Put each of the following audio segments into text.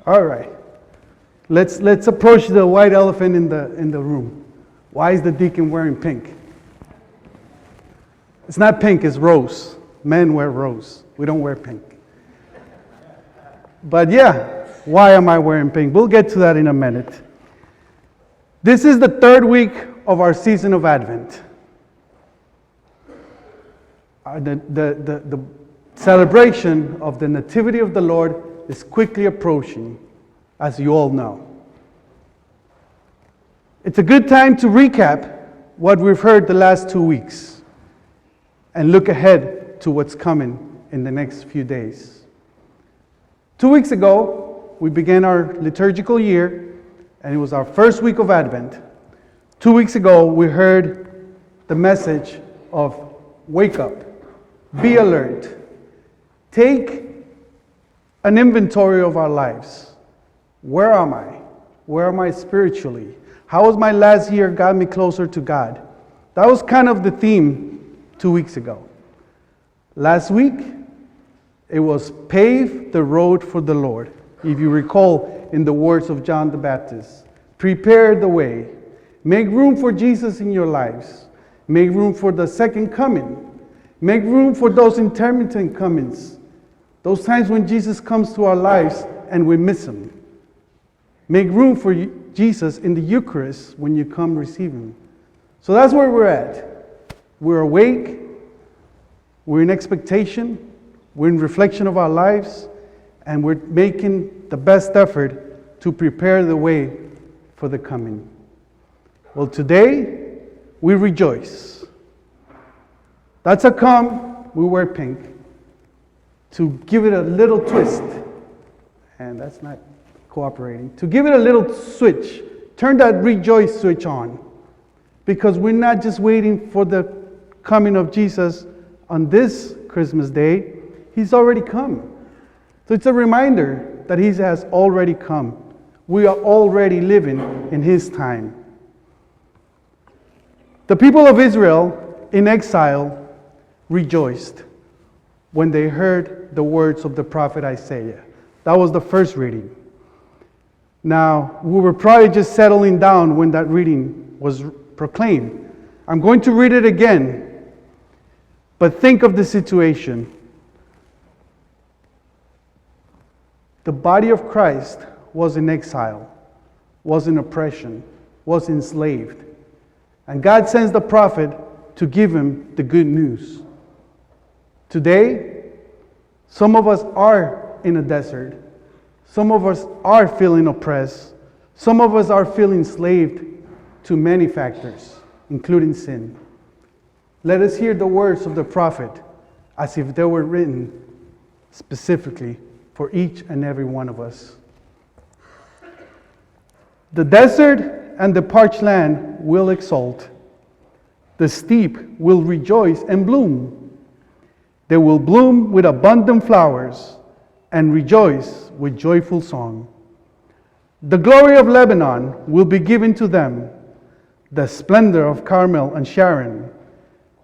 All right. Let's approach the white elephant in the room. Why is the deacon wearing pink? It's not pink, it's rose. Men wear rose. We don't wear pink. But yeah, why am I wearing pink? We'll get to that in a minute. This is the third week of our season of Advent. The celebration of the Nativity of the Lord is quickly approaching, as you all know. It's a good time to recap what we've heard the last 2 weeks and look ahead to what's coming in the next few days. 2 weeks ago, we began our liturgical year, and it was our first week of Advent. 2 weeks ago, we heard the message of wake up, be alert, take an inventory of our lives. Where am I? Where am I spiritually? How has my last year got me closer to God? That was kind of the theme 2 weeks ago. Last week, it was pave the road for the Lord. If you recall, in the words of John the Baptist, prepare the way. Make room for Jesus in your lives. Make room for the second coming. Make room for those intermittent comings. Those times when Jesus comes to our lives and we miss him. Make room for Jesus in the Eucharist when you come receive him. So that's where we're at. We're awake. We're in expectation. We're in reflection of our lives. And we're making the best effort to prepare the way for the coming. Well, today, we rejoice. That's how come we wear pink. To give it a little twist. And that's not cooperating. To give it a little switch. Turn that rejoice switch on. Because we're not just waiting for the coming of Jesus on this Christmas day. He's already come. So it's a reminder that he has already come. We are already living in his time. The people of Israel in exile rejoiced when they heard the words of the prophet Isaiah. That was the first reading. Now, we were probably just settling down when that reading was proclaimed. I'm going to read it again, but think of the situation. The body of Christ was in exile, was in oppression, was enslaved. And God sends the prophet to give him the good news. Today, some of us are in a desert. Some of us are feeling oppressed. Some of us are feeling enslaved to many factors, including sin. Let us hear the words of the prophet as if they were written specifically for each and every one of us. The desert and the parched land will exult. The steppe will rejoice and bloom. They will bloom with abundant flowers and rejoice with joyful song. The glory of Lebanon will be given to them, the splendor of Carmel and Sharon.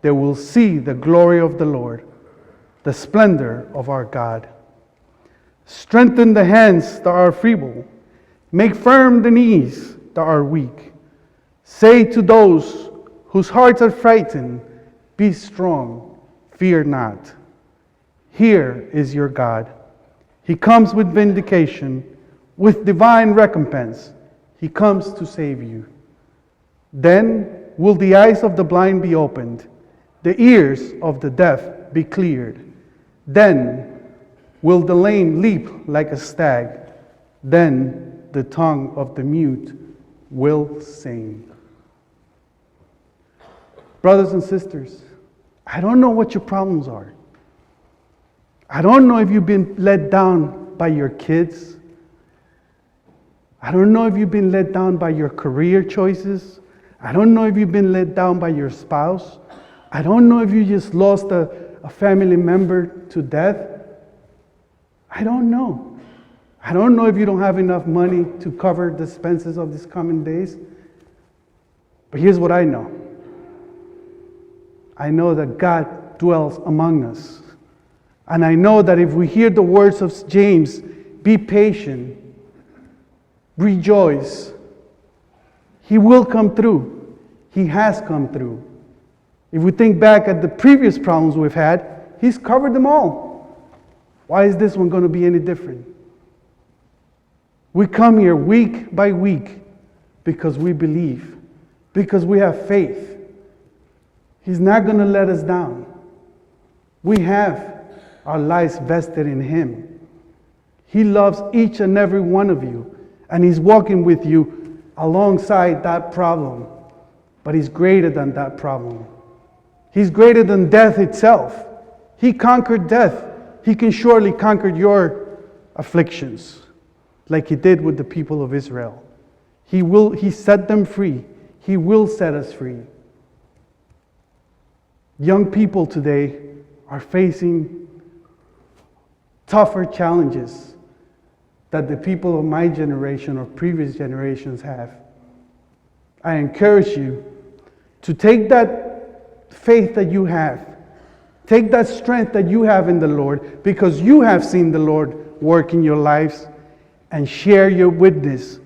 They will see the glory of the Lord, the splendor of our God. Strengthen the hands that are feeble. Make firm the knees that are weak. Say to those whose hearts are frightened, be strong, fear not. Here is your God. He comes with vindication, with divine recompense. He comes to save you. Then will the eyes of the blind be opened, the ears of the deaf be cleared. Then will the lame leap like a stag. Then the tongue of the mute will sing. Brothers and sisters, I don't know what your problems are. I don't know if you've been let down by your kids. I don't know if you've been let down by your career choices. I don't know if you've been let down by your spouse. I don't know if you just lost a family member to death. I don't know. I don't know if you don't have enough money to cover the expenses of these coming days. But here's what I know. I know that God dwells among us. And I know that if we hear the words of James, be patient, Rejoice. He will come through. He has come through. If we think back at the previous problems we've had, He's covered them all. Why is this one going to be any different? We come here week by week because we believe, because we have faith. He's not going to let us down. We have our lives vested in Him. He loves each and every one of you, and He's walking with you alongside that problem. But He's greater than that problem. He's greater than death itself. He conquered death. He can surely conquer your afflictions, like He did with the people of Israel. He set them free. He will set us free. Young people today are facing tougher challenges that the people of my generation or previous generations have. I encourage you to take that faith that you have, take that strength that you have in the Lord, because you have seen the Lord work in your lives, and share your witness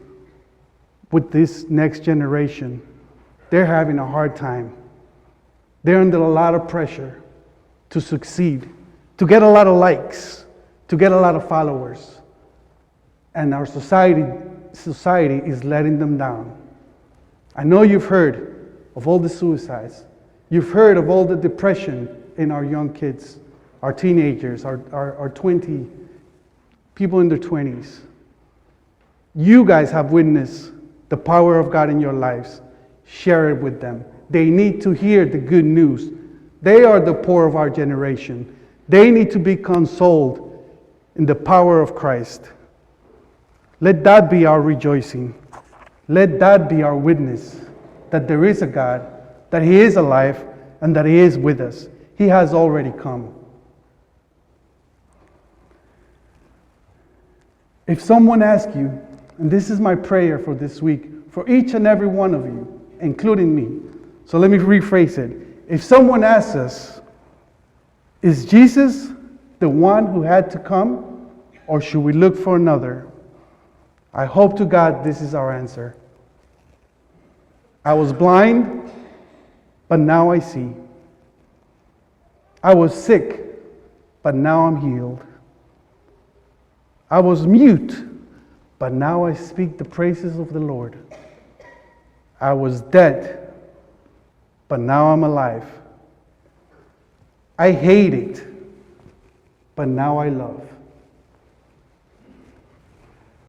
with this next generation. They're having a hard time. They're under a lot of pressure to succeed, to get a lot of likes, to get a lot of followers. And our society is letting them down. I know you've heard of all the suicides. You've heard of all the depression in our young kids, our teenagers, our 20, people in their 20s. You guys have witnessed the power of God in your lives. Share it with them. They need to hear the good news. They are the poor of our generation. They need to be consoled in the power of Christ. Let that be our rejoicing. Let that be our witness that there is a God, that He is alive, and that He is with us. He has already come. If someone asks you, and this is my prayer for this week, for each and every one of you, including me. So let me rephrase it. If someone asks us, is Jesus the one who had to come, or should we look for another? I hope to God this is our answer. I was blind, but now I see. I was sick, but now I'm healed. I was mute, but now I speak the praises of the Lord. I was dead, but now I'm alive. I hated, but now I love.